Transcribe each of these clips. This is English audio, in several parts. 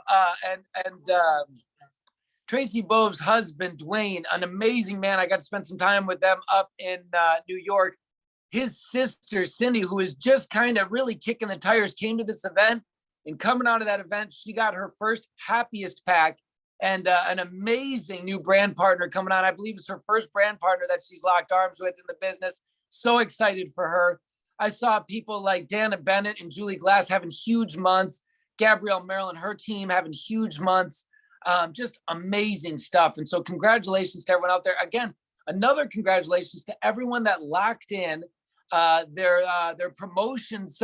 and Tracy Bove's husband, Dwayne, an amazing man. I got to spend some time with them up in New York. His sister, Cindy, who is just kind of really kicking the tires, came to this event. And coming out of that event, she got her first Happiest Pack and an amazing new brand partner coming on. I believe it's her first brand partner that she's locked arms with in the business. So excited for her. I saw people like Dana Bennett and Julie Glass having huge months. Gabrielle Merrill and her team having huge months. Just amazing stuff. And so congratulations to everyone out there. Again, another congratulations to everyone that locked in their promotions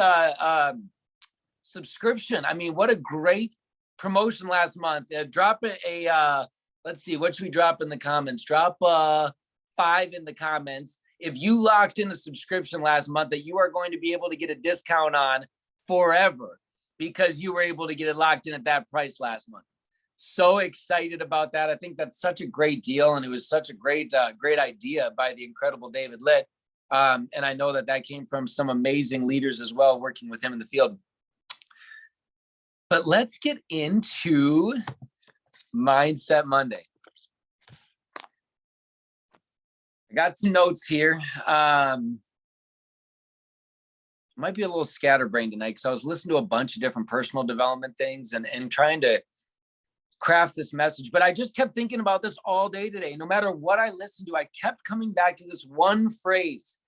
subscription. I mean, what a great promotion last month. Drop let's see, what should we drop in the comments? Drop 5 in the comments. If you locked in a subscription last month that you are going to be able to get a discount on forever because you were able to get it locked in at that price last month. So excited about that. I think that's such a great deal. And it was such a great idea by the incredible David Litt. And I know that came from some amazing leaders as well, working with him in the field. But let's get into Mindset Monday. I got some notes here. Might be a little scatterbrained tonight because I was listening to a bunch of different personal development things and trying to craft this message, but I just kept thinking about this all day today. No matter what I listened to, I kept coming back to this one phrase.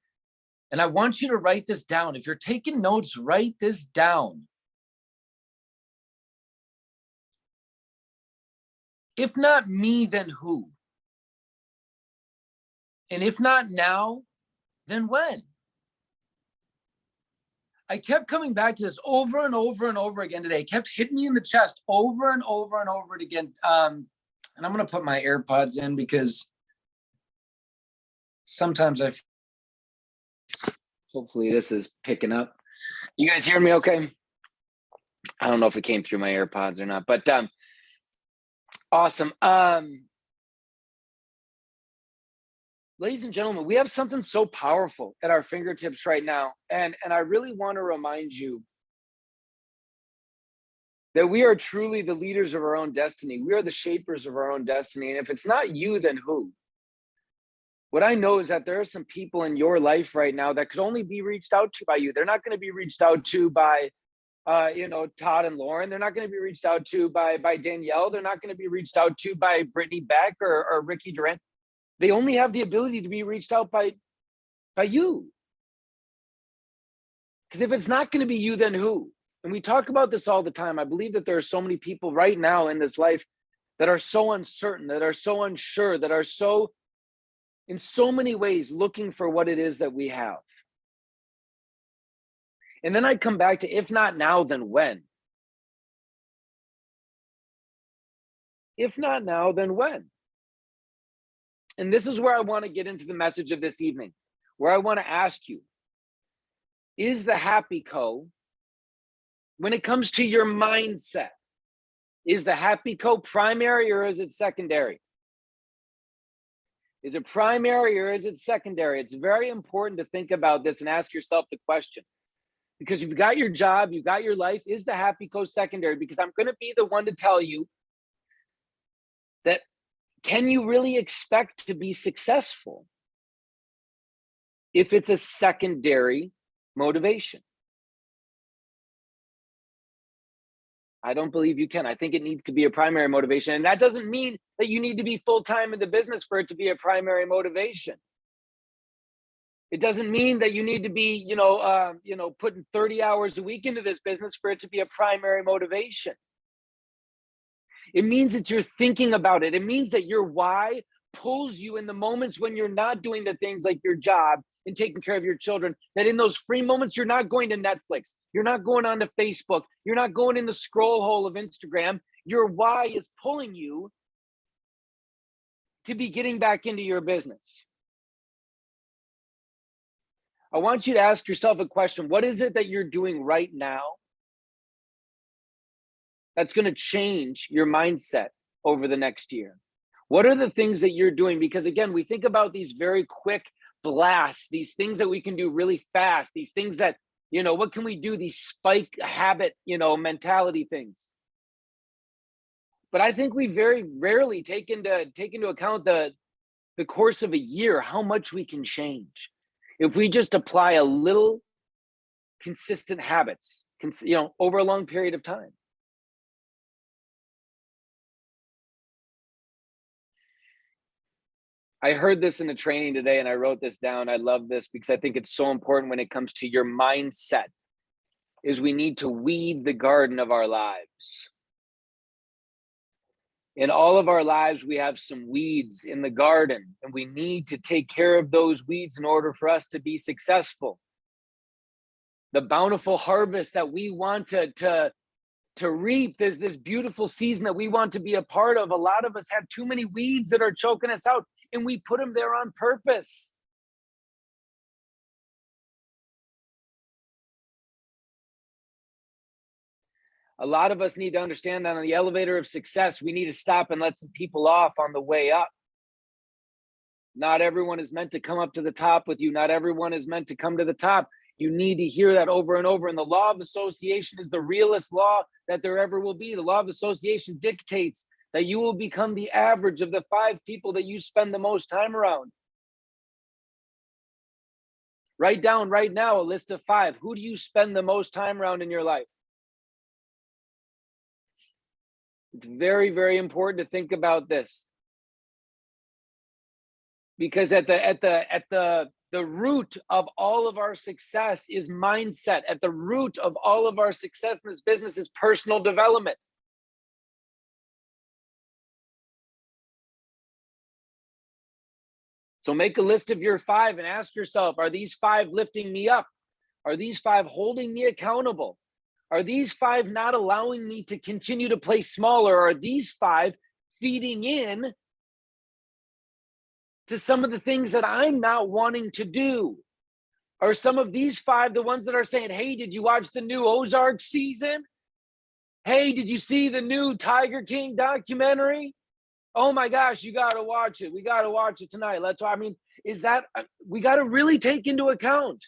And I want you to write this down. If you're taking notes, write this down. If not me, then who? And if not now, then when? I kept coming back to this over and over and over again today. It kept hitting me in the chest over and over and over again. And I'm going to put my AirPods in because sometimes hopefully this is picking up. You guys hear me okay? I don't know if it came through my AirPods or not, but awesome. Ladies and gentlemen, we have something so powerful at our fingertips right now. And I really want to remind you that we are truly the leaders of our own destiny. We are the shapers of our own destiny. And if it's not you, then who? What I know is that there are some people in your life right now that could only be reached out to by you. They're not going to be reached out to by, Todd and Lauren. They're not going to be reached out to by Danielle. They're not going to be reached out to by Brittany Beck or Ricky Durant. They only have the ability to be reached out by you. Because if it's not going to be you, then who? And we talk about this all the time. I believe that there are so many people right now in this life that are so uncertain, that are so unsure, that are so, in so many ways, looking for what it is that we have. And then I come back to, if not now, then when? If not now, then when? And this is where I want to get into the message of this evening, where I want to ask you, is the Happy Co, when it comes to your mindset, is the Happy Co primary or is it secondary? Is it primary or is it secondary? It's very important to think about this and ask yourself the question. Because you've got your job, you've got your life, is the Happy Co secondary? Because I'm going to be the one to tell you that, can you really expect to be successful if it's a secondary motivation? I don't believe you can. I think it needs to be a primary motivation. And that doesn't mean that you need to be full-time in the business for it to be a primary motivation. It doesn't mean that you need to be, putting 30 hours a week into this business for it to be a primary motivation. It means that you're thinking about it. It means that your why pulls you in the moments when you're not doing the things like your job and taking care of your children, that in those free moments, you're not going to Netflix. You're not going on to Facebook. You're not going in the scroll hole of Instagram. Your why is pulling you to be getting back into your business. I want you to ask yourself a question. What is it that you're doing right now that's going to change your mindset over the next year? What are the things that you're doing? Because again, we think about these very quick blasts, these things that we can do really fast, these things that, what can we do? These spike habit, mentality things. But I think we very rarely take into account the course of a year, how much we can change if we just apply a little consistent habits, over a long period of time. I heard this in a training today and I wrote this down. I love this because I think it's so important when it comes to your mindset, is we need to weed the garden of our lives. In all of our lives, we have some weeds in the garden, and we need to take care of those weeds in order for us to be successful. The bountiful harvest that we want to reap, this beautiful season that we want to be a part of, a lot of us have too many weeds that are choking us out, and we put them there on purpose. A lot of us need to understand that on the elevator of success, we need to stop and let some people off on the way up. Not everyone is meant to come up to the top with you. Not everyone is meant to come to the top. You need to hear that over and over. And the law of association is the realest law that there ever will be. The law of association dictates that you will become the average of the 5 people that you spend the most time around. Write down right now a list of 5. Who do you spend the most time around in your life? It's very, very important to think about this, because at the root of all of our success is mindset. At the root of all of our success in this business is personal development. So make a list of your 5 and ask yourself, are these 5 lifting me up? Are these 5 holding me accountable? Are these 5 not allowing me to continue to play smaller? Are these 5 feeding in to some of the things that I'm not wanting to do? Are some of these 5 the ones that are saying, hey, did you watch the new Ozark season? Hey, did you see the new Tiger King documentary? Oh my gosh, you got to watch it. We got to watch it tonight. We got to really take into account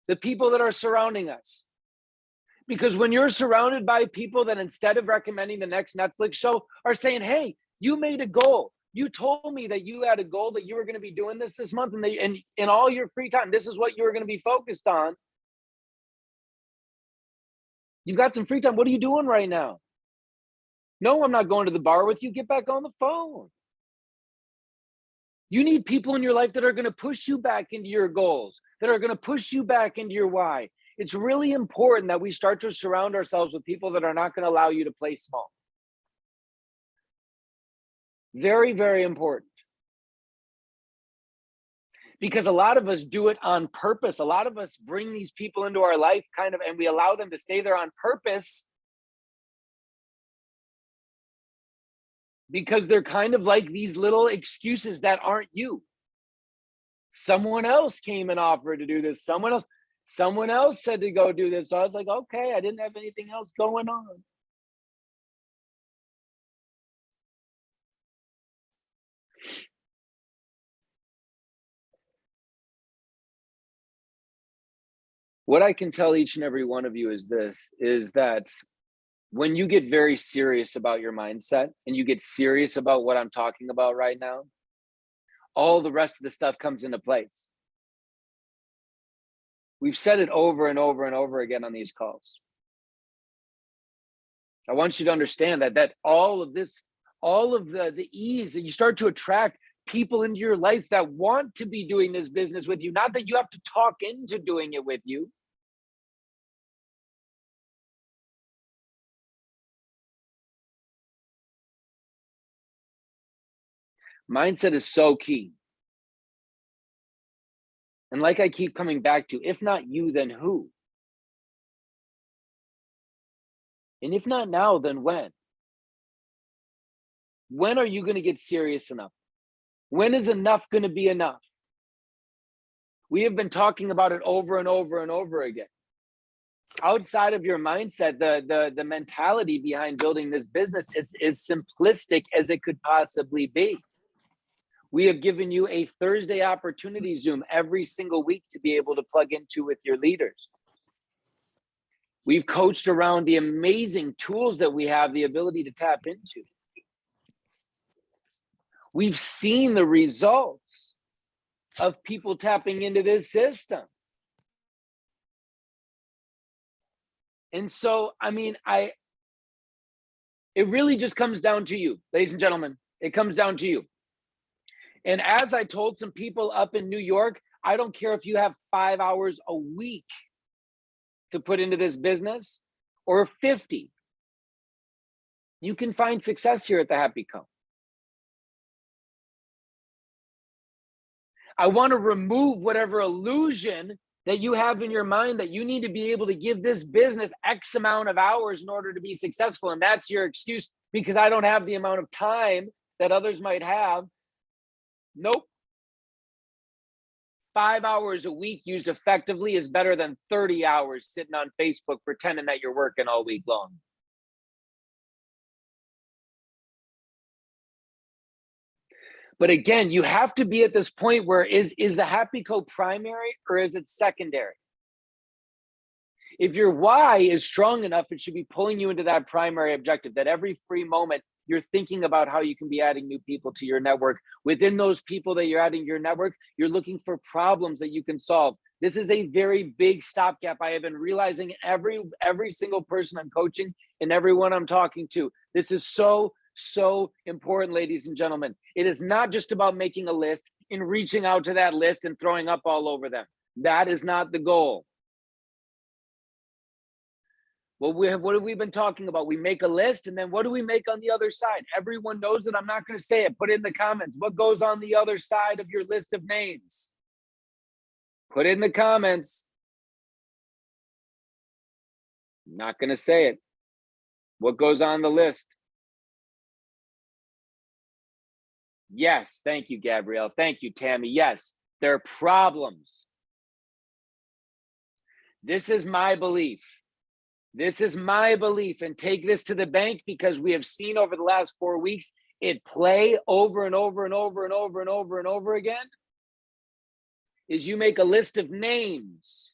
the people that are surrounding us. Because when you're surrounded by people that, instead of recommending the next Netflix show, are saying, hey, you made a goal. You told me that you had a goal, that you were going to be doing this month, and in all your free time, this is what you were going to be focused on. You've got some free time. What are you doing right now? No, I'm not going to the bar with you. Get back on the phone. You need people in your life that are going to push you back into your goals, that are going to push you back into your why. It's really important that we start to surround ourselves with people that are not going to allow you to play small. Very, very important. Because a lot of us do it on purpose. A lot of us bring these people into our life and we allow them to stay there on purpose, because they're kind of like these little excuses that aren't you. Someone else came and offered to do this. Someone else said to go do this. So I was like, okay, I didn't have anything else going on. What I can tell each and every one of you is that when you get very serious about your mindset and you get serious about what I'm talking about right now, all the rest of the stuff comes into place. We've said it over and over and over again on these calls. I want you to understand that all of this, all of the ease, that you start to attract people into your life that want to be doing this business with you, not that you have to talk into doing it with you. Mindset is so key. And like I keep coming back to, if not you, then who? And if not now, then when? When are you going to get serious enough? When is enough going to be enough? We have been talking about it over and over and over again. Outside of your mindset, the mentality behind building this business is simplistic as it could possibly be. We have given you a Thursday opportunity Zoom every single week to be able to plug into with your leaders. We've coached around the amazing tools that we have the ability to tap into. We've seen the results of people tapping into this system. And so, I mean, it really just comes down to you, ladies and gentlemen. It comes down to you. And as I told some people up in New York, I don't care if you have 5 hours a week to put into this business or 50. You can find success here at the Happy Co. I want to remove whatever illusion that you have in your mind that you need to be able to give this business X amount of hours in order to be successful. And that's your excuse because I don't have the amount of time that others might have. Nope. 5 hours a week used effectively is better than 30 hours sitting on Facebook pretending that you're working all week long. But again, you have to be at this point where is the Happy Co primary or is it secondary? If your why is strong enough, it should be pulling you into that primary objective, that every free moment you're thinking about how you can be adding new people to your network. Within those people that you're adding to your network, you're looking for problems that you can solve. This is a very big stopgap. I have been realizing every single person I'm coaching and everyone I'm talking to. This is so important, ladies and gentlemen. It is not just about making a list and reaching out to that list and throwing up all over them. That is not the goal. Well, what have we been talking about? We make a list, and then what do we make on the other side? Everyone knows it. I'm not going to say it. Put it in the comments. What goes on the other side of your list of names? Put it in the comments. I'm not going to say it. What goes on the list? Yes, thank you, Gabrielle. Thank you, Tammy. Yes, there are problems. This is my belief. This is my belief, and take this to the bank because we have seen over the last 4 weeks it play over and over and over and over and over and over again. Is you make a list of names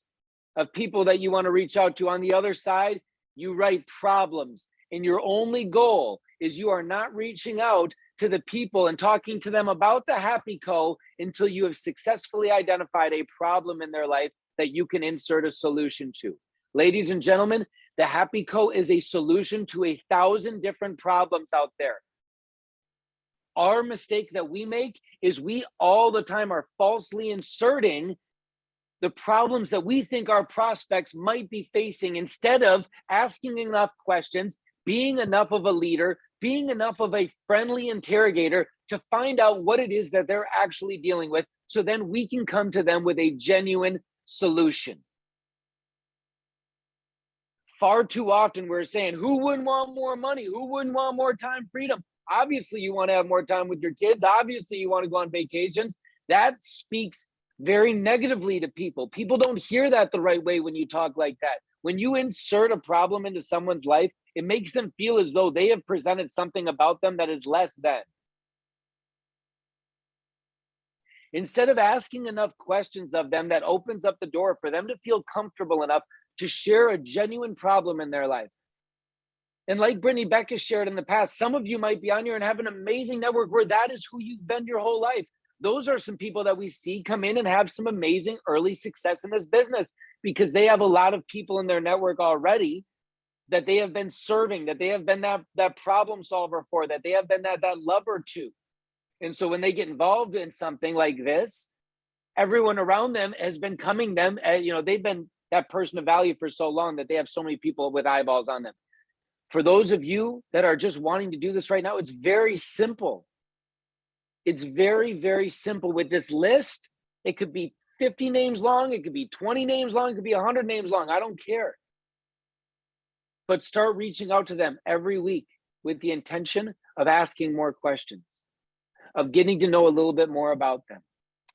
of people that you want to reach out to. On the other side, you write problems, and your only goal is you are not reaching out to the people and talking to them about the Happy Co until you have successfully identified a problem in their life that you can insert a solution to. Ladies and gentlemen, the Happy Co is a solution to 1,000 different problems out there. Our mistake that we make is we all the time are falsely inserting the problems that we think our prospects might be facing instead of asking enough questions, being enough of a leader, being enough of a friendly interrogator to find out what it is that they're actually dealing with, so then we can come to them with a genuine solution. Far too often we're saying, who wouldn't want more money? Who wouldn't want more time freedom? Obviously, you want to have more time with your kids. Obviously, you want to go on vacations. That speaks very negatively to people. People don't hear that the right way when you talk like that. When you insert a problem into someone's life, it makes them feel as though they have presented something about them that is less than. Instead of asking enough questions of them, that opens up the door for them to feel comfortable enough to share a genuine problem in their life. And like Brittany Beck has shared in the past, some of you might be on here and have an amazing network where that is who you've been your whole life. Those are some people that we see come in and have some amazing early success in this business because they have a lot of people in their network already that they have been serving, that they have been that problem solver for, that they have been that lover to. And so when they get involved in something like this, everyone around them has been coming them, they've been that person of value for so long that they have so many people with eyeballs on them. For those of you that are just wanting to do this right now, it's very simple. It's very, very simple. With this list, it could be 50 names long, it could be 20 names long, it could be 100 names long. I don't care. But start reaching out to them every week with the intention of asking more questions, of getting to know a little bit more about them,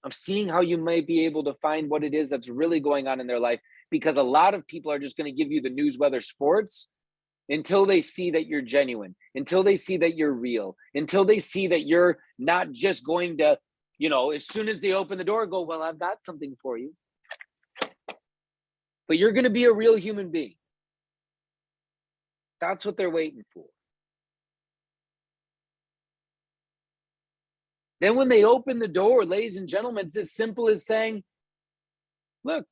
of seeing how you might be able to find what it is that's really going on in their life. Because a lot of people are just going to give you the news, weather, sports, until they see that you're genuine, until they see that you're real, until they see that you're not just going to, as soon as they open the door, go, well, I've got something for you. But you're going to be a real human being. That's what they're waiting for. Then when they open the door, ladies and gentlemen, it's as simple as saying, look,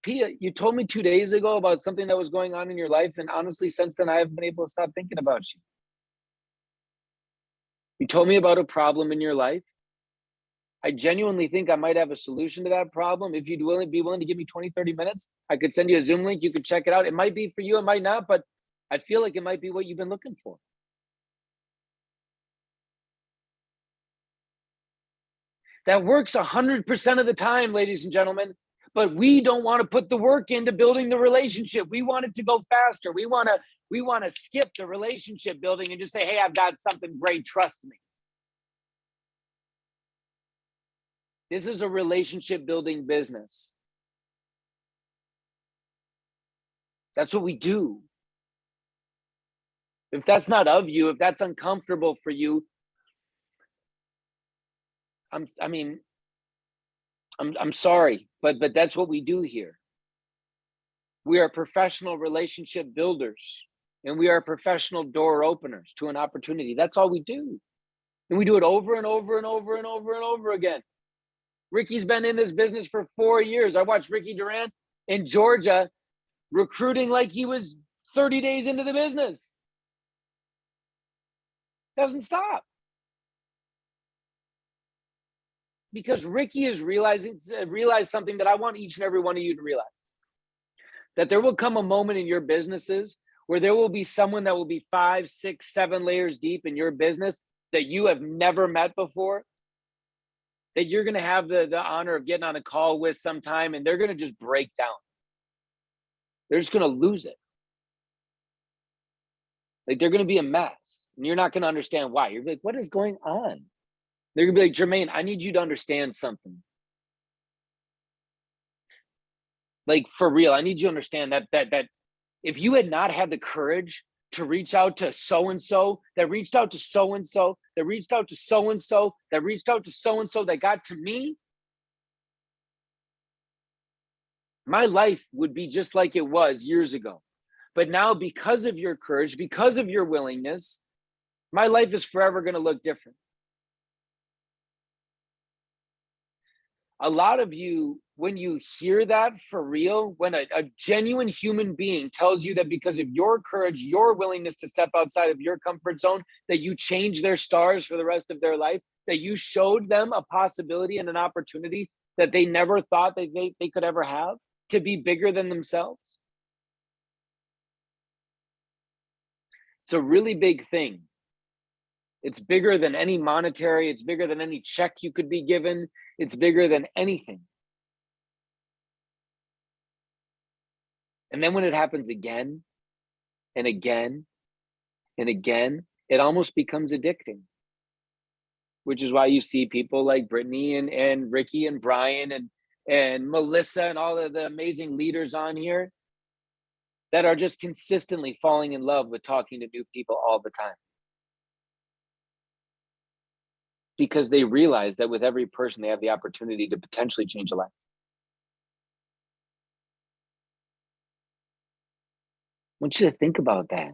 Pia, you told me 2 days ago about something that was going on in your life. And honestly, since then, I haven't been able to stop thinking about you. You told me about a problem in your life. I genuinely think I might have a solution to that problem. If you'd be willing to give me 20, 30 minutes, I could send you a Zoom link. You could check it out. It might be for you. It might not, but I feel like it might be what you've been looking for. That works 100% of the time, ladies and gentlemen. But we don't want to put the work into building the relationship. We want it to go faster. We want to skip the relationship building and just say, hey, I've got something great. Trust me. This is a relationship building business. That's what we do. If that's not of you, if that's uncomfortable for you, I'm sorry, but that's what we do here. We are professional relationship builders, and we are professional door openers to an opportunity. That's all we do. And we do it over and over and over and over and over again. Ricky's been in this business for 4 years. I watched Ricky Durant in Georgia recruiting like he was 30 days into the business. Doesn't stop. Because Ricky is realized something that I want each and every one of you to realize. That there will come a moment in your businesses where there will be someone that will be 5, 6, 7 layers deep in your business that you have never met before, that you're going to have the honor of getting on a call with sometime, and they're going to just break down. They're just going to lose it. Like, they're going to be a mess, and you're not going to understand why. You're like, what is going on? They're going to be like, Jermaine, I need you to understand something. Like, for real, I need you to understand that if you had not had the courage to reach out to so-and-so, that reached out to so-and-so, that reached out to so-and-so, that reached out to so-and-so, that got to me, my life would be just like it was years ago. But now, because of your courage, because of your willingness, my life is forever going to look different. A lot of you, when you hear that for real, when a genuine human being tells you that because of your courage, your willingness to step outside of your comfort zone, that you change their stars for the rest of their life, that you showed them a possibility and an opportunity that they never thought that they could ever have, to be bigger than themselves. It's a really big thing. It's bigger than any monetary. It's bigger than any check you could be given. It's bigger than anything. And then when it happens again and again and again, it almost becomes addicting. Which is why you see people like Brittany and Ricky and Brian and Melissa and all of the amazing leaders on here that are just consistently falling in love with talking to new people all the time. Because they realize that with every person, they have the opportunity to potentially change a life. I want you to think about that.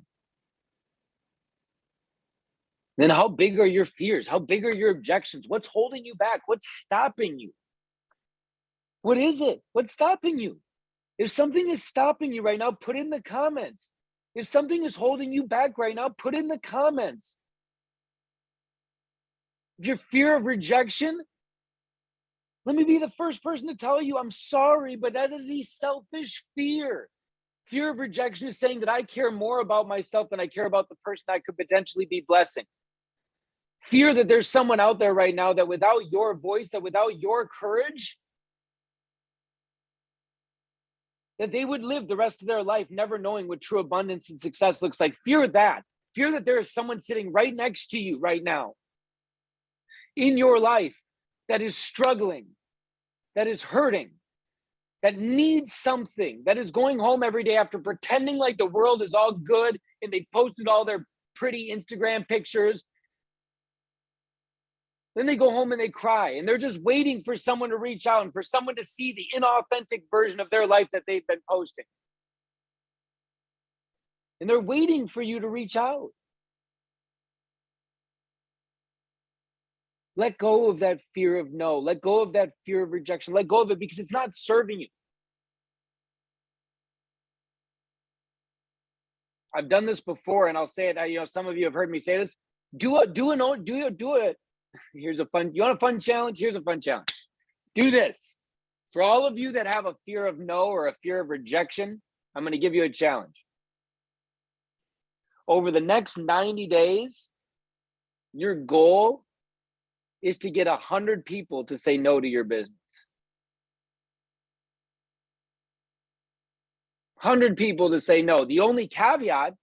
Then how big are your fears? How big are your objections? What's holding you back? What's stopping you? What is it? What's stopping you? If something is stopping you right now, put in the comments. If something is holding you back right now, put in the comments. If your fear of rejection, let me be the first person to tell you, I'm sorry, but that is a selfish fear. Fear of rejection is saying that I care more about myself than I care about the person I could potentially be blessing. Fear that there's someone out there right now that without your voice, that without your courage, that they would live the rest of their life never knowing what true abundance and success looks like. Fear that. Fear that there is someone sitting right next to you right now in your life that is struggling, that is hurting, that needs something, that is going home every day after pretending like the world is all good and they posted all their pretty Instagram pictures. Then they go home and they cry, and they're just waiting for someone to reach out and for someone to see the inauthentic version of their life that they've been posting. and they're waiting for you to reach out. Let go of that fear of no. Let go of that fear of rejection. Let go of it because it's not serving you. I've done this before, and I'll say it. Some of you have heard me say this. Do it. Here's a fun. You want a fun challenge? Here's a fun challenge. Do this. For all of you that have a fear of no or a fear of rejection, I'm going to give you a challenge. Over the next 90 days, your goal is to get 100 people to say no to your business. 100 people to say no. The only caveat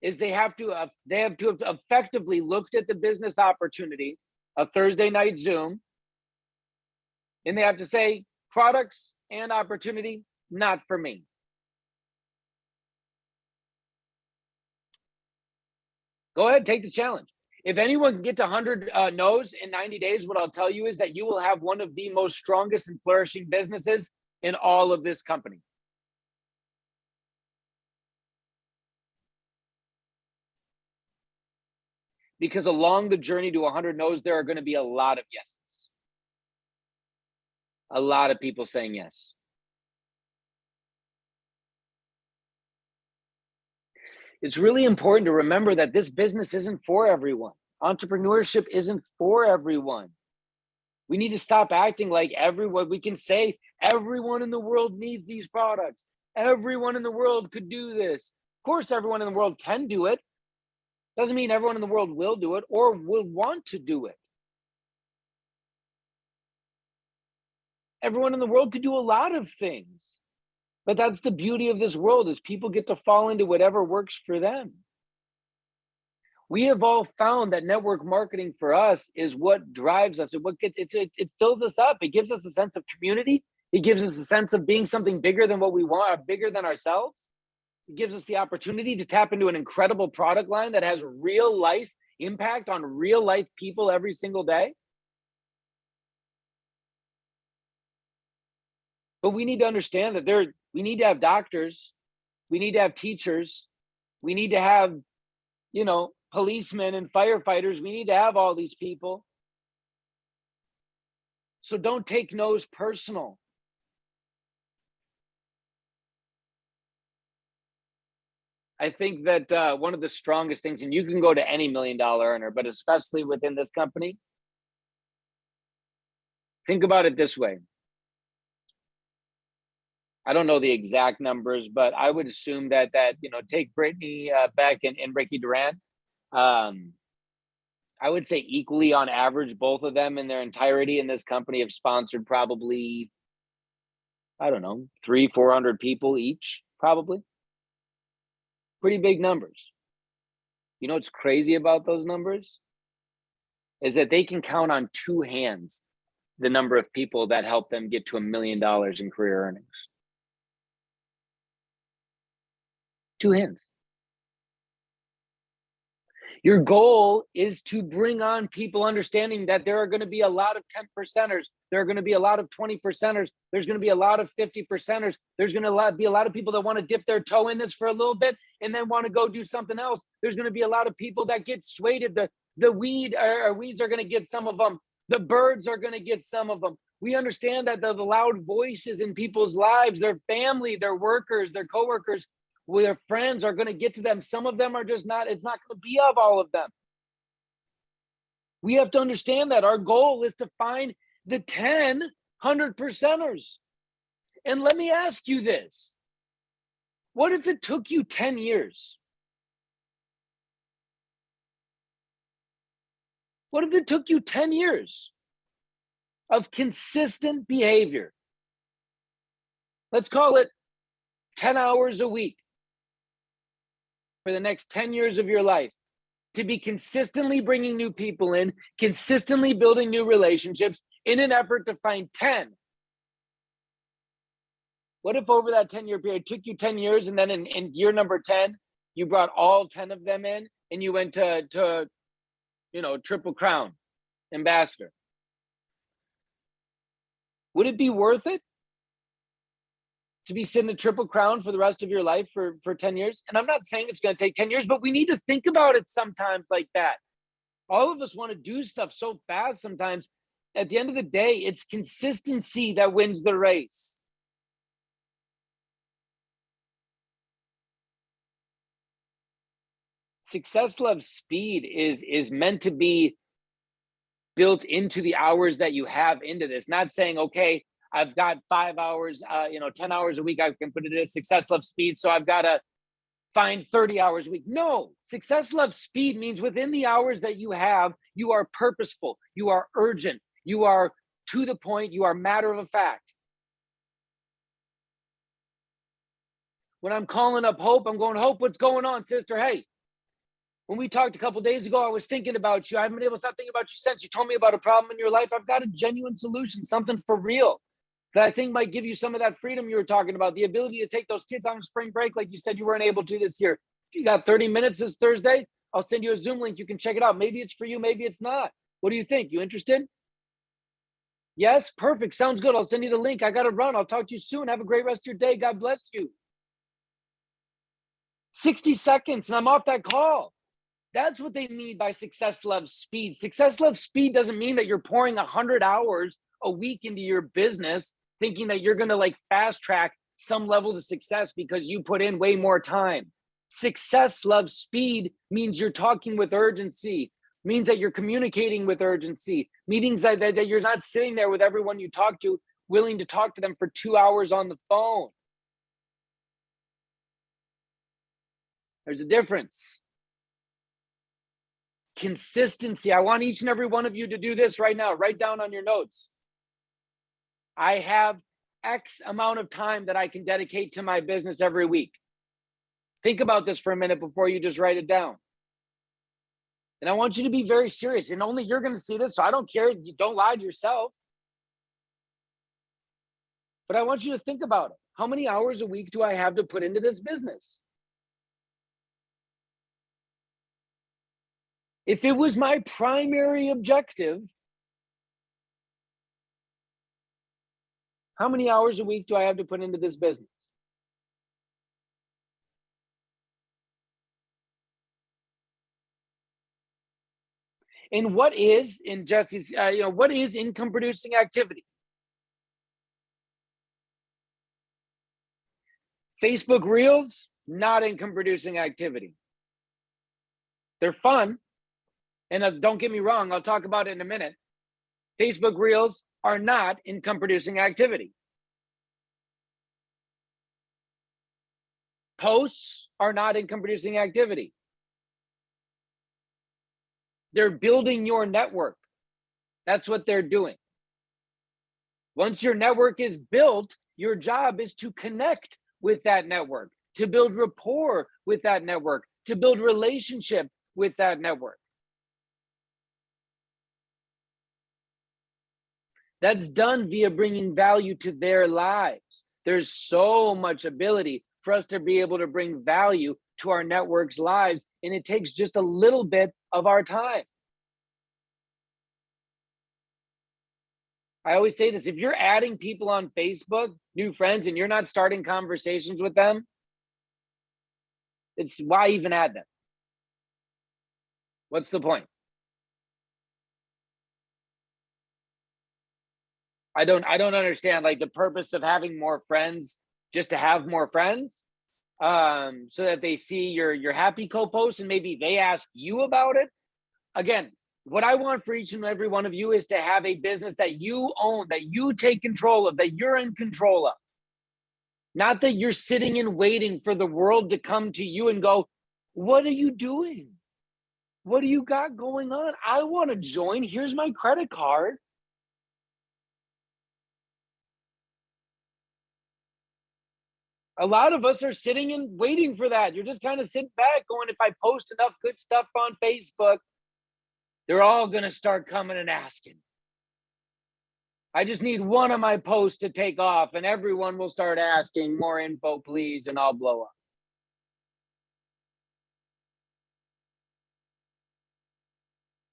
is they have to have effectively looked at the business opportunity, a Thursday night Zoom, and they have to say products and opportunity, not for me. Go ahead, take the challenge. If anyone can get to 100 no's in 90 days, what I'll tell you is that you will have one of the most strongest and flourishing businesses in all of this company. Because along the journey to 100 no's, there are going to be a lot of yeses. A lot of people saying yes. It's really important to remember that this business isn't for everyone. Entrepreneurship isn't for everyone. We need to stop acting like everyone. We can say everyone in the world needs these products. Everyone in the world could do this. Of course, everyone in the world can do it. Doesn't mean everyone in the world will do it or will want to do it. Everyone in the world could do a lot of things. But that's the beauty of this world, is people get to fall into whatever works for them. We have all found that network marketing for us is what drives us. It fills us up. It gives us a sense of community. It gives us a sense of being something bigger than what we want, bigger than ourselves. It gives us the opportunity to tap into an incredible product line that has real life impact on real life people every single day. But we need to understand that we need to have doctors, we need to have teachers, we need to have, policemen and firefighters. We need to have all these people. So don't take no's personal. I think that one of the strongest things, and you can go to any $1 million earner, but especially within this company, think about it this way. I don't know the exact numbers, but I would assume that take Brittany Beck and Ricky Duran. I would say equally on average, both of them in their entirety in this company have sponsored probably, 300-400 people each, probably. Pretty big numbers. You know what's crazy about those numbers? Is that they can count on two hands the number of people that help them get to $1 million in career earnings. Two hands. Your goal is to bring on people understanding that there are going to be a lot of 10%ers. There are going to be a lot of 20%ers. There's going to be a lot of 50%ers. There's going to be a lot of people that want to dip their toe in this for a little bit and then want to go do something else. There's going to be a lot of people that get swayed. The weeds are going to get some of them. The birds are going to get some of them. We understand that the loud voices in people's lives, their family, their workers, their coworkers, their friends are going to get to them. Some of them are just not, it's not going to be of all of them. We have to understand that our goal is to find the 10 100%ers. And let me ask you this. What if it took you 10 years? What if it took you 10 years of consistent behavior? Let's call it 10 hours a week for the next 10 years of your life, to be consistently bringing new people in, consistently building new relationships in an effort to find 10. What if over that 10-year period, it took you 10 years, and then in year number 10, you brought all 10 of them in and you went to Triple Crown ambassador? Would it be worth it? to be sitting a triple crown for the rest of your life for 10 years? And I'm not saying it's going to take 10 years, but we need to think about it sometimes like that. All of us want to do stuff so fast sometimes. At the end of the day, it's consistency that wins the race. Success loves speed is meant to be built into the hours that you have into this. Not saying, okay, I've got 5 hours, 10 hours a week, I can put it as success loves speed, so I've got to find 30 hours a week. No, success loves speed means within the hours that you have, you are purposeful, you are urgent, you are to the point, you are matter of fact. When I'm calling up Hope, I'm going, Hope, what's going on, sister? Hey, when we talked a couple days ago, I was thinking about you. I haven't been able to stop thinking about you since. You told me about a problem in your life. I've got a genuine solution, something for real that I think might give you some of that freedom you were talking about, the ability to take those kids on spring break like you said you weren't able to this year. If you got 30 minutes this Thursday, I'll send you a Zoom link. You can check it out. Maybe it's for you, maybe it's not. What do you think? You interested? Yes? Perfect. Sounds good. I'll send you the link. I got to run. I'll talk to you soon. Have a great rest of your day. God bless you. 60 seconds and I'm off that call. That's what they mean by success loves speed. Success loves speed doesn't mean that you're pouring 100 hours a week into your business thinking that you're going to like fast track some level to success because you put in way more time. Success loves speed means you're talking with urgency, means that you're communicating with urgency, meetings that you're not sitting there with everyone you talk to, willing to talk to them for 2 hours on the phone. There's a difference. Consistency. I want each and every one of you to do this right now. Write down on your notes. I have X amount of time that I can dedicate to my business every week. Think about this for a minute before you just write it down. And I want you to be very serious. And only you're going to see this, so I don't care. You don't lie to yourself. But I want you to think about it. How many hours a week do I have to put into this business? If it was my primary objective, how many hours a week do I have to put into this business? And what is, in Jesse's, what is income producing activity? Facebook Reels, not income producing activity. They're fun. And don't get me wrong, I'll talk about it in a minute. Facebook Reels are not income producing activity. Posts are not income producing activity. They're building your network. That's what they're doing. Once your network is built, your job is to connect with that network, to build rapport with that network, to build relationship with that network. That's done via bringing value to their lives. There's so much ability for us to be able to bring value to our network's lives, and it takes just a little bit of our time. I always say this, if you're adding people on Facebook, new friends, and you're not starting conversations with them, it's why even add them? What's the point? I don't understand like the purpose of having more friends just to have more friends, so that they see your happy co-post and maybe they ask you about it. Again, what I want for each and every one of you is to have a business that you own, that you take control of, that you're in control of. Not that you're sitting and waiting for the world to come to you and go, what are you doing? What do you got going on? I want to join. Here's my credit card. A lot of us are sitting and waiting for that. You're just kind of sitting back going, if I post enough good stuff on Facebook, they're all going to start coming and asking. I just need one of my posts to take off and everyone will start asking more info, please, and I'll blow up.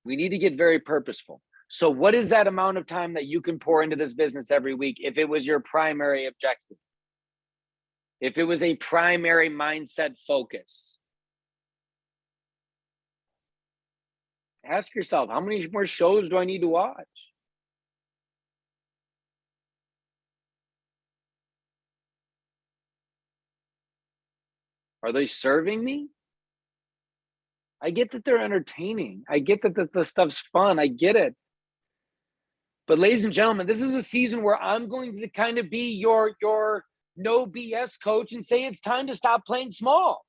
We need to get very purposeful. So what is that amount of time that you can pour into this business every week if it was your primary objective? if it was a primary mindset focus. Ask yourself, how many more shows do I need to watch? Are they serving me? I get that they're entertaining. I get that the stuff's fun. I get it. But ladies and gentlemen, this is a season where I'm going to kind of be your no BS coach and say it's time to stop playing small.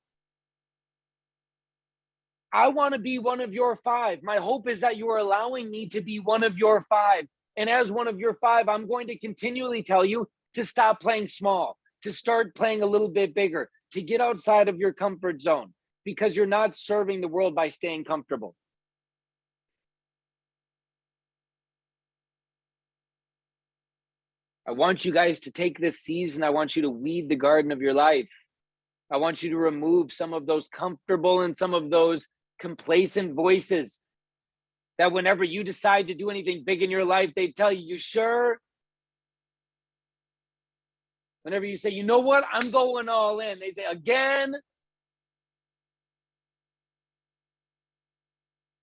I want to be one of your 5. My hope is that you are allowing me to be one of your 5. And as one of your 5, I'm going to continually tell you to stop playing small, to start playing a little bit bigger, to get outside of your comfort zone, because you're not serving the world by staying comfortable. I want you guys to take this season. I want you to weed the garden of your life. I want you to remove some of those comfortable and some of those complacent voices that whenever you decide to do anything big in your life, they tell you, you sure? Whenever you say, you know what, I'm going all in, they say, again?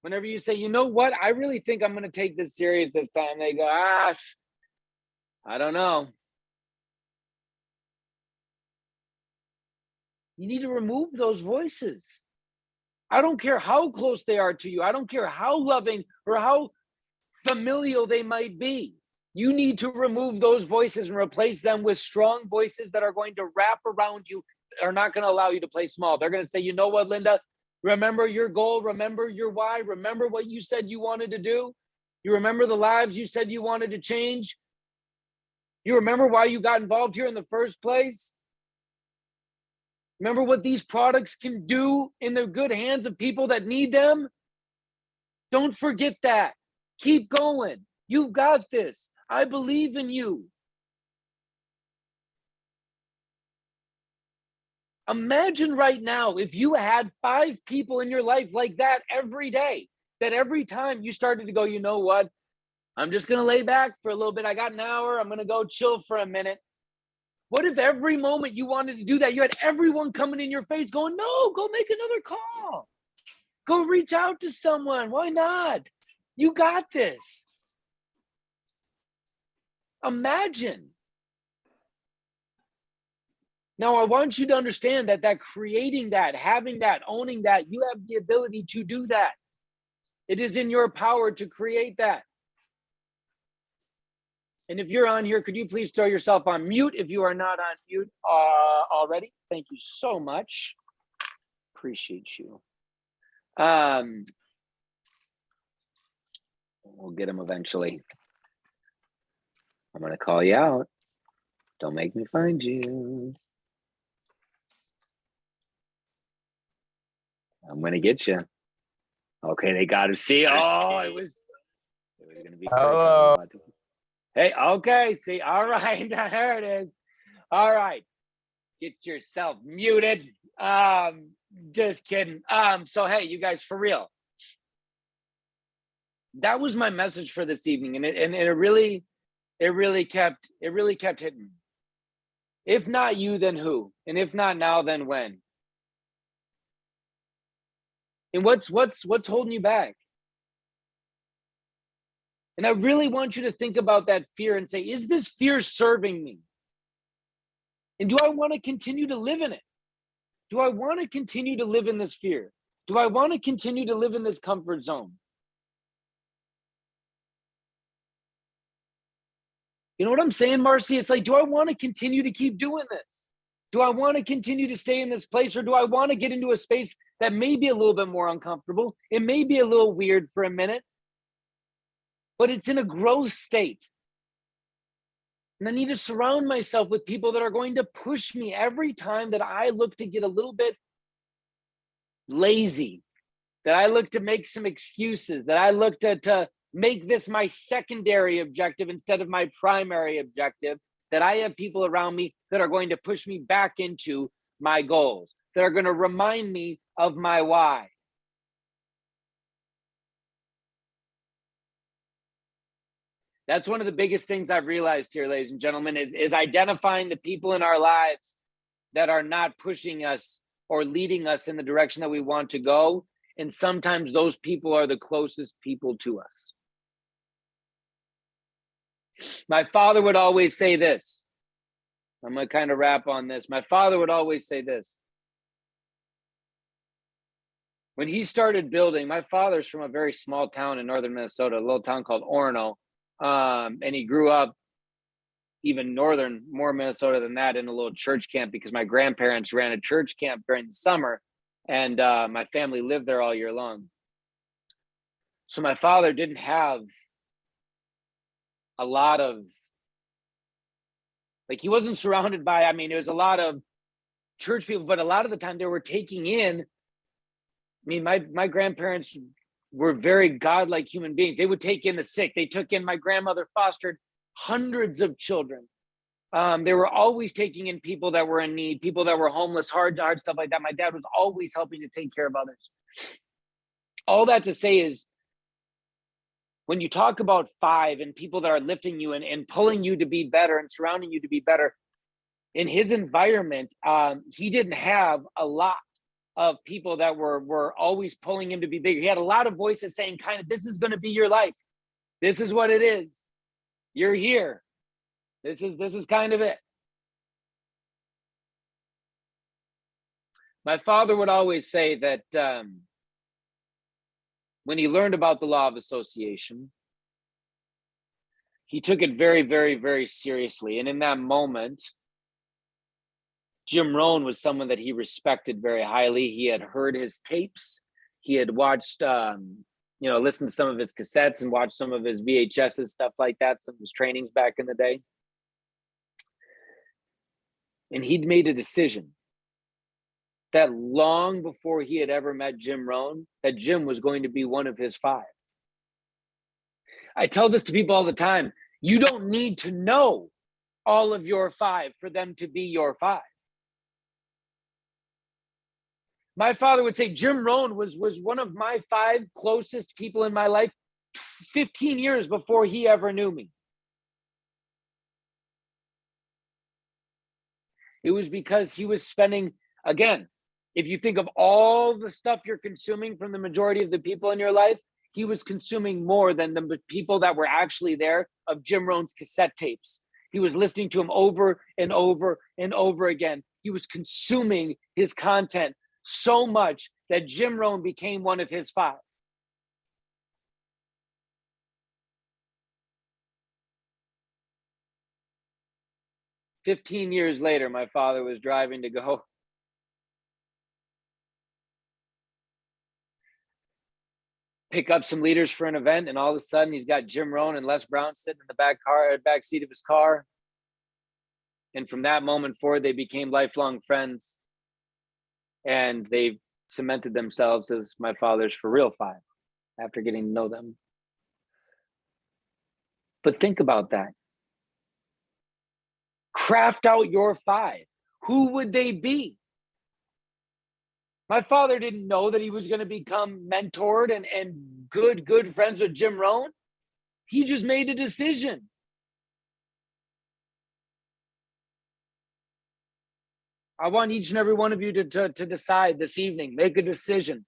Whenever you say, you know what, I really think I'm going to take this serious this time, they go, I don't know. You need to remove those voices. I don't care how close they are to you. I don't care how loving or how familial they might be. You need to remove those voices and replace them with strong voices that are going to wrap around you, that are not going to allow you to play small. They're going to say, you know what, Linda, remember your goal, remember your why, remember what you said you wanted to do. You remember the lives you said you wanted to change. You remember why you got involved here in the first place. Remember what these products can do in the good hands of people that need them? Don't forget that. Keep going. You've got this. I believe in you. Imagine right now if you had 5 people in your life like that every day, that every time you started to go, you know what? I'm just going to lay back for a little bit. I got an hour. I'm going to go chill for a minute. What if every moment you wanted to do that, you had everyone coming in your face going, no, go make another call. Go reach out to someone. Why not? You got this. Imagine. Now, I want you to understand that creating that, having that, owning that, you have the ability to do that. It is in your power to create that. And if you're on here, could you please throw yourself on mute if you are not on mute already? Thank you so much. Appreciate you. We'll get him eventually. I'm going to call you out. Don't make me find you. I'm going to get you. Okay, they got to see. Oh, it was going to be. Hello. Hey, okay, see, all right, there it is. All right, get yourself muted. Just kidding. So hey, you guys, for real, that was my message for this evening, and it really kept hitting me. If not you, then who? And if not now, then when? And what's holding you back? And I really want you to think about that fear and say, is this fear serving me? And do I want to continue to live in it? Do I want to continue to live in this fear? Do I want to continue to live in this comfort zone? You know what I'm saying, Marcy? It's like, do I want to continue to keep doing this? Do I want to continue to stay in this place, or do I want to get into a space that may be a little bit more uncomfortable? It may be a little weird for a minute, but it's in a growth state. And I need to surround myself with people that are going to push me every time that I look to get a little bit lazy, that I look to make some excuses, that I look to make this my secondary objective instead of my primary objective, that I have people around me that are going to push me back into my goals, that are going to remind me of my why. That's one of the biggest things I've realized here, ladies and gentlemen, is identifying the people in our lives that are not pushing us or leading us in the direction that we want to go. And sometimes those people are the closest people to us. My father would always say this. I'm going to kind of wrap on this. My father would always say this. When he started building, my father's from a very small town in northern Minnesota, a little town called Orono. And he grew up even more Minnesota than that, in a little church camp, because my grandparents ran a church camp during the summer, and my family lived there all year long. So my father didn't have a lot of, like, he wasn't surrounded by, I mean, there was a lot of church people, but a lot of the time they were taking in, I mean, my grandparents were very godlike human beings. They would take in the sick. They took in, my grandmother fostered hundreds of children. They were always taking in people that were in need, people that were homeless, hard stuff like that. My dad was always helping to take care of others. All that to say is, when you talk about five and people that are lifting you and pulling you to be better and surrounding you to be better, in his environment, he didn't have a lot of people that were always pulling him to be bigger. He had a lot of voices saying, kind of, this is going to be your life. This is what it is. You're here. This is kind of it. My father would always say that when he learned about the law of association, he took it very, very, very seriously. And in that moment, Jim Rohn was someone that he respected very highly. He had heard his tapes. He had watched, listened to some of his cassettes and watched some of his VHSs, stuff like that, some of his trainings back in the day. And he'd made a decision that long before he had ever met Jim Rohn, that Jim was going to be one of his five. I tell this to people all the time. You don't need to know all of your five for them to be your five. My father would say Jim Rohn was one of my five closest people in my life 15 years before he ever knew me. It was because he was spending, again, if you think of all the stuff you're consuming from the majority of the people in your life, he was consuming more than the people that were actually there of Jim Rohn's cassette tapes. He was listening to him over and over and over again. He was consuming his content so much that Jim Rohn became one of his five. "15 years later, my father was driving to go pick up some leaders for an event, and all of a sudden he's got Jim Rohn and Les Brown sitting in the back seat of his car. And from that moment forward, they became lifelong friends, and they cemented themselves as my father's for real five after getting to know them. But think about that. Craft out your five. Who would they be? My father didn't know that he was going to become mentored and good friends with Jim Rohn. He just made a decision. I want each and every one of you to decide this evening, make a decision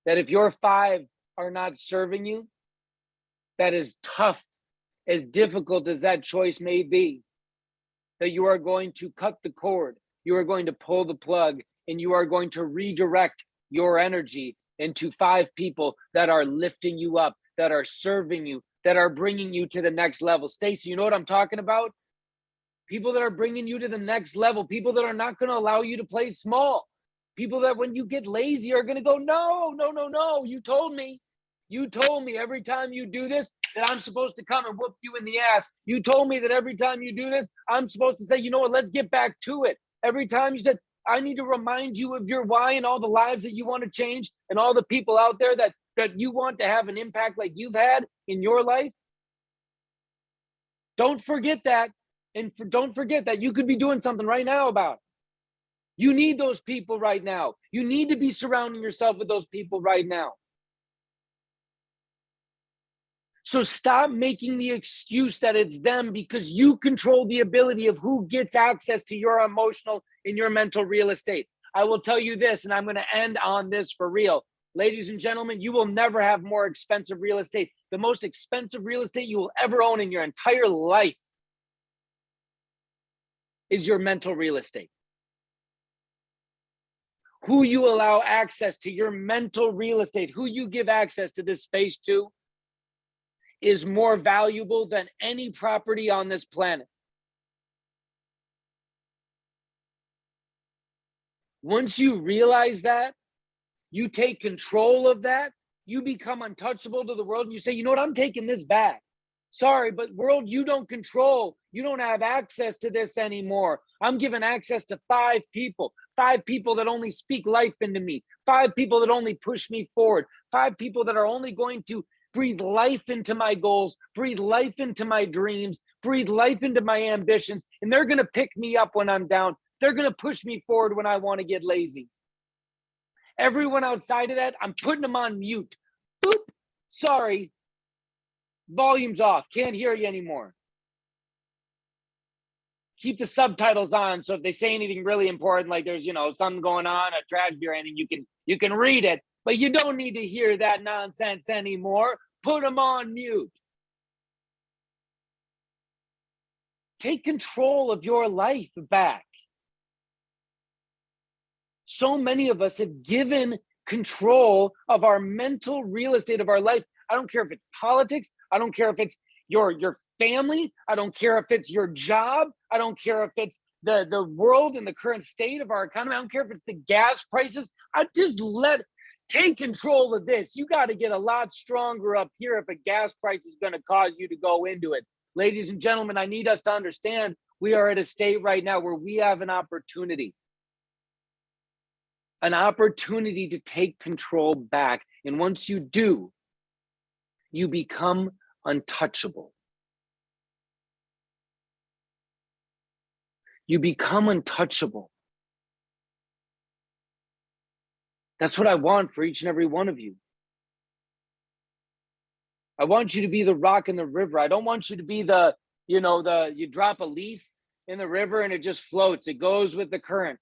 that if your five are not serving you, that is tough, as difficult as that choice may be, that you are going to cut the cord, you are going to pull the plug, and you are going to redirect your energy into five people that are lifting you up, that are serving you, that are bringing you to the next level. Stacy, you know what I'm talking about? People that are bringing you to the next level, people that are not going to allow you to play small, people that when you get lazy are going to go, no, you told me every time you do this that I'm supposed to come and whoop you in the ass. You told me that every time you do this, I'm supposed to say, you know what, let's get back to it. Every time you said, I need to remind you of your why and all the lives that you want to change and all the people out there that you want to have an impact like you've had in your life. Don't forget that. And don't forget that you could be doing something right now about it. You need those people right now. You need to be surrounding yourself with those people right now. So stop making the excuse that it's them, because you control the ability of who gets access to your emotional and your mental real estate. I will tell you this, and I'm going to end on this for real. Ladies and gentlemen, you will never have more expensive real estate. The most expensive real estate you will ever own in your entire life is your mental real estate. Who you allow access to your mental real estate, who you give access to this space to, is more valuable than any property on this planet. Once you realize that, you take control of that, you become untouchable to the world, and you say, you know what, I'm taking this back. Sorry, but world, you don't control. You don't have access to this anymore. I'm giving access to 5 people that only speak life into me, 5 people that only push me forward, 5 people that are only going to breathe life into my goals, breathe life into my dreams, breathe life into my ambitions, and they're going to pick me up when I'm down. They're going to push me forward when I want to get lazy. Everyone outside of that, I'm putting them on mute. Boop. Sorry. Volume's off. Can't hear you anymore. Keep the subtitles on, so if they say anything really important, like there's, something going on, a tragedy or anything, you can read it, but you don't need to hear that nonsense anymore. Put them on mute. Take control of your life back. So many of us have given control of our mental real estate of our life. I don't care if it's politics. I don't care if it's your family. I don't care if it's your job. I don't care if it's the world and the current state of our economy. I don't care if it's the gas prices. Take control of this. You got to get a lot stronger up here if a gas price is going to cause you to go into it. Ladies and gentlemen, I need us to understand we are at a state right now where we have an opportunity to take control back. And once you do, you become untouchable. You become untouchable. That's what I want for each and every one of you. I want you to be the rock in the river. I don't want you to be you drop a leaf in the river and it just floats. It goes with the current.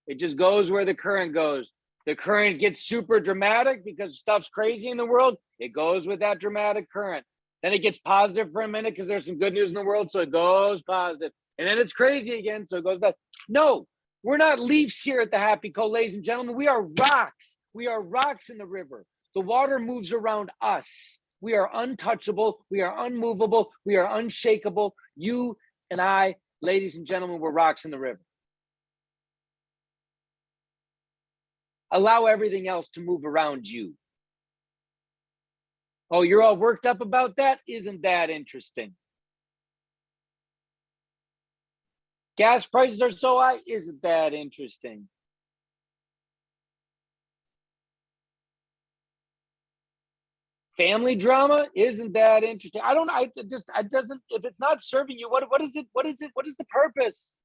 It just goes where the current goes. The current gets super dramatic because stuff's crazy in the world. It goes with that dramatic current. Then it gets positive for a minute because there's some good news in the world, so it goes positive. And then it's crazy again, so it goes back. No, we're not leaves here at the Happy Co, ladies and gentlemen. We are rocks. We are rocks in the river. The water moves around us. We are untouchable. We are unmovable. We are unshakable. You and I, ladies and gentlemen, we're rocks in the river. Allow everything else to move around you. Oh, you're all worked up about that? Isn't that interesting? Gas prices are so high? Isn't that interesting? Family drama? Isn't that interesting? It doesn't, if it's not serving you, what is it? What is it? What is the purpose?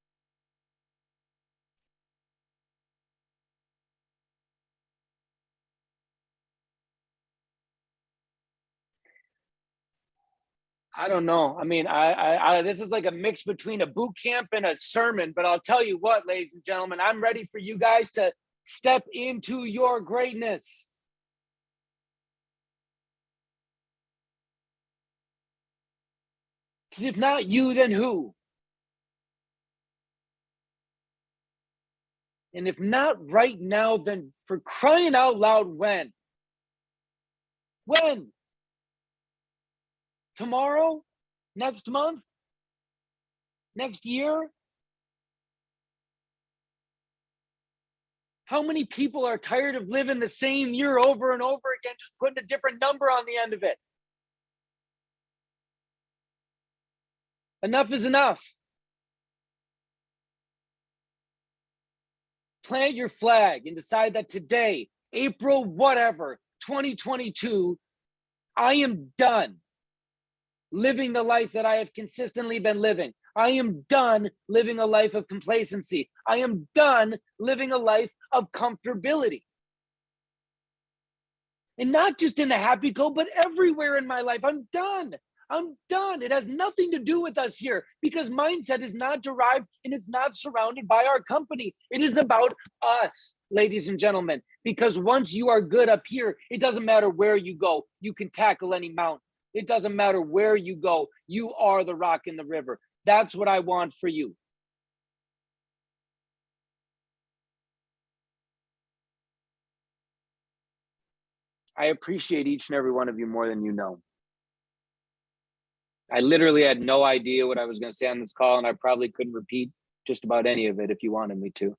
I don't know. I mean, this is like a mix between a boot camp and a sermon, but I'll tell you what, ladies and gentlemen, I'm ready for you guys to step into your greatness. Because if not you, then who? And if not right now, then for crying out loud, when? When? Tomorrow? Next month? Next year? How many people are tired of living the same year over and over again, just putting a different number on the end of it? Enough is enough. Plant your flag and decide that today, April, whatever, 2022, I am done living the life that I have consistently been living. I am done living a life of complacency. I am done living a life of comfortability. And not just in the happy co, but everywhere in my life. I'm done. I'm done. It has nothing to do with us here because mindset is not derived and it's not surrounded by our company. It is about us, ladies and gentlemen, because once you are good up here, it doesn't matter where you go. You can tackle any mountain. It doesn't matter where you go. You are the rock in the river. That's what I want for you. I appreciate each and every one of you more than you know. I literally had no idea what I was going to say on this call, and I probably couldn't repeat just about any of it if you wanted me to.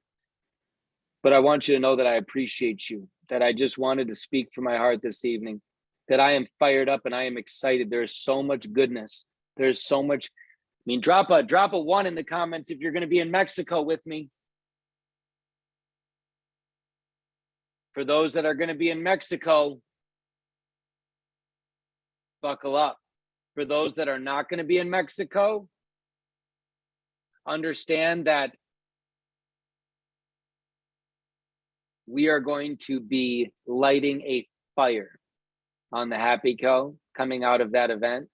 But I want you to know that I appreciate you, that I just wanted to speak from my heart this evening, that I am fired up and I am excited. There's so much goodness. There's so much. I mean, drop a 1 in the comments if you're going to be in Mexico with me. For those that are going to be in Mexico, buckle up. For those that are not going to be in Mexico, understand that we are going to be lighting a fire on the Happy Co coming out of that event.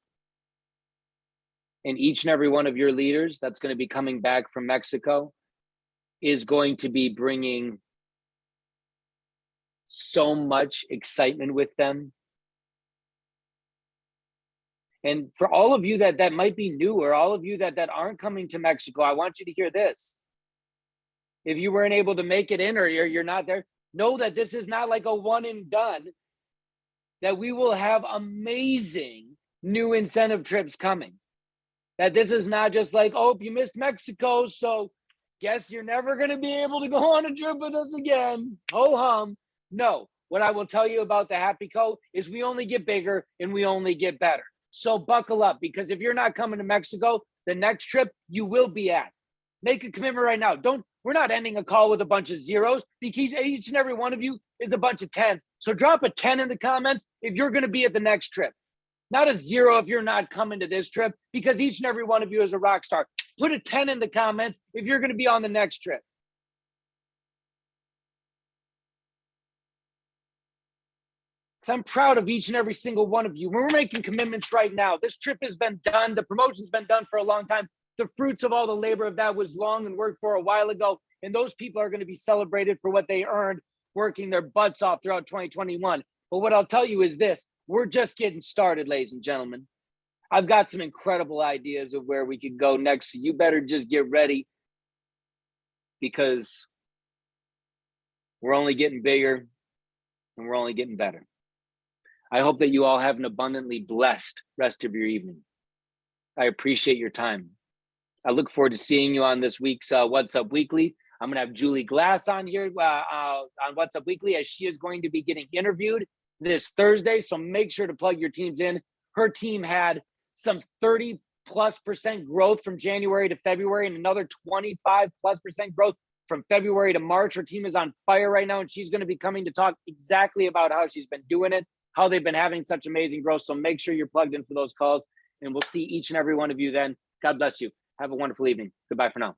And each and every one of your leaders that's going to be coming back from Mexico is going to be bringing so much excitement with them. And for all of you that might be new, or all of you that aren't coming to Mexico, I want you to hear this. If you weren't able to make it in or you're not there, know that this is not like a one and done, that we will have amazing new incentive trips coming. That this is not just like, oh, you missed Mexico, so guess you're never going to be able to go on a trip with us again. Ho hum. No, what I will tell you about the Happy Co is we only get bigger and we only get better. So buckle up, because if you're not coming to Mexico, the next trip you will be at. Make a commitment right now. We're not ending a call with a bunch of zeros, because each and every one of you is a bunch of 10s. So drop a 10 in the comments if you're going to be at the next trip. Not a 0 if you're not coming to this trip, because each and every one of you is a rock star. Put a 10 in the comments if you're going to be on the next trip. I'm proud of each and every single one of you. We're making commitments right now. This trip has been done. The promotion's been done for a long time. The fruits of all the labor of that was long and worked for a while ago. And those people are going to be celebrated for what they earned working their butts off throughout 2021. But what I'll tell you is this: we're just getting started, ladies and gentlemen. I've got some incredible ideas of where we could go next. So you better just get ready, because we're only getting bigger and we're only getting better. I hope that you all have an abundantly blessed rest of your evening. I appreciate your time. I look forward to seeing you on this week's What's Up Weekly. I'm going to have Julie Glass on here on What's Up Weekly, as she is going to be getting interviewed this Thursday. So make sure to plug your teams in. Her team had some 30+% growth from January to February, and another 25+% growth from February to March. Her team is on fire right now, and she's going to be coming to talk exactly about how she's been doing it, how they've been having such amazing growth. So make sure you're plugged in for those calls, and we'll see each and every one of you then. God bless you. Have a wonderful evening. Goodbye for now.